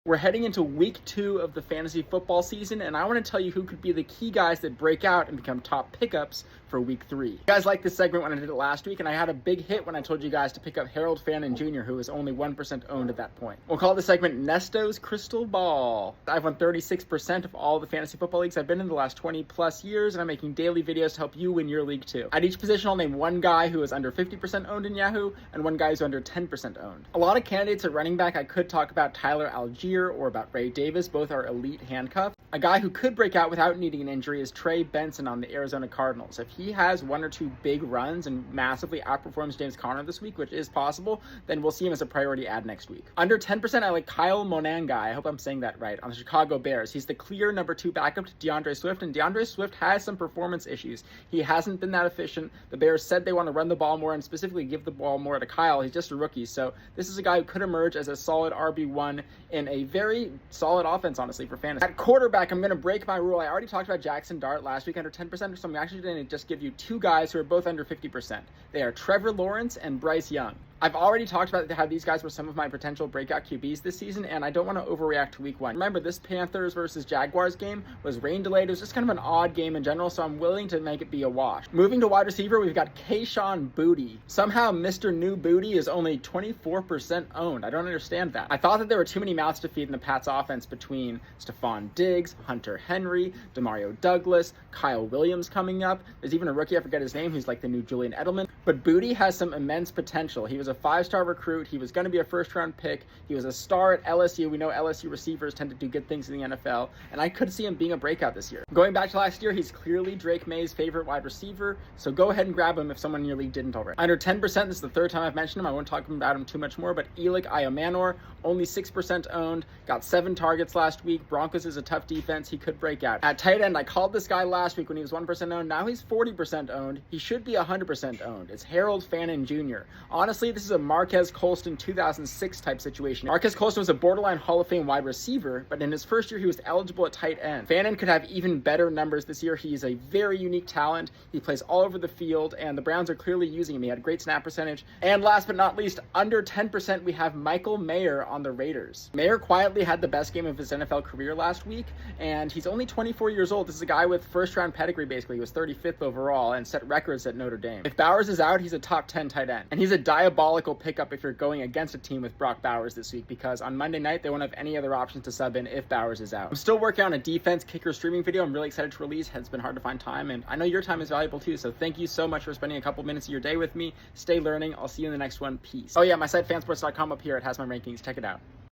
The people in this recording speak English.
We're heading into week 2 of the fantasy football season, and I want to tell you who could be the key guys that break out and become top pickups for week 3. You guys liked this segment when I did it last week, and I had a big hit when I told you guys to pick up Harold Fannin Jr., who was only 1% owned at that point. We'll call the segment Nesto's Crystal Ball. I've won 36% of all the fantasy football leagues I've been in the last 20 plus years, and I'm making daily videos to help you win your league too. At each position, I'll name one guy who is under 50% owned in Yahoo, and one guy who's under 10% owned. A lot of candidates at running back, I could talk about Tyler Algier or about Ray Davis, both are elite handcuffs. A guy who could break out without needing an injury is Trey Benson on the Arizona Cardinals. If he has one or two big runs and massively outperforms James Conner this week, which is possible, then we'll see him as a priority add next week. Under 10%, I like Kyle Monanga, I hope I'm saying that right, on the Chicago Bears. He's the clear number 2 backup to DeAndre Swift, and DeAndre Swift has some performance issues. He hasn't been that efficient. The Bears said they want to run the ball more and specifically give the ball more to Kyle. He's just a rookie, so this is a guy who could emerge as a solid RB1 in a very solid offense, honestly, for fantasy. At quarterback, I'm going to break my rule. I already talked about Jackson Dart last week under 10%, so I'm actually going to just give you 2 guys who are both under 50%. They are Trevor Lawrence and Bryce Young. I've already talked about how these guys were some of my potential breakout QBs this season, and I don't want to overreact to week 1. Remember, this Panthers versus Jaguars game was rain delayed. It was just kind of an odd game in general, so I'm willing to make it be a wash. Moving to wide receiver, we've got Kayshon Boutte. Somehow, Mr. New Booty is only 24% owned. I don't understand that. I thought that there were too many mouths to feed in the Pats offense between Stephon Diggs, Hunter Henry, Demario Douglas, Kyle Williams coming up. There's even a rookie, I forget his name, who's like the new Julian Edelman. But Boutte has some immense potential. He was a 5-star recruit. He was going to be a first-round pick. He was a star at LSU. We know LSU receivers tend to do good things in the NFL, and I could see him being a breakout this year. Going back to last year, he's clearly Drake May's favorite wide receiver, so go ahead and grab him if someone in your league didn't already. Under 10%, this is the 3rd time I've mentioned him. I won't talk about him too much more, but Elik Iomanor, only 6% owned, got 7 targets last week. Broncos is a tough defense. He could break out. At tight end, I called this guy last week when he was 1% owned. Now he's 40% owned. He should be 100% owned. It's Harold Fannin Jr. Honestly, this is a Marquez Colston 2006 type situation. Marquez Colston was a borderline Hall of Fame wide receiver, but in his first year, he was eligible at tight end. Fannin could have even better numbers this year. He is a very unique talent. He plays all over the field, and the Browns are clearly using him. He had a great snap percentage. And last but not least, under 10%, we have Michael Mayer on the Raiders. Mayer quietly had the best game of his NFL career last week, and he's only 24 years old. This is a guy with first-round pedigree, basically. He was 35th overall and set records at Notre Dame. If Bowers is out, he's a top 10 tight end. And he's a diabolical pickup if you're going against a team with Brock Bowers this week, because on Monday night, they won't have any other options to sub in if Bowers is out. I'm still working on a defense kicker streaming video. I'm really excited to release. It's been hard to find time, and I know your time is valuable too, so thank you so much for spending a couple minutes of your day with me. Stay learning. I'll see you in the next one. Peace. Oh yeah, my site fansports.com up here. It has my rankings. Check it out.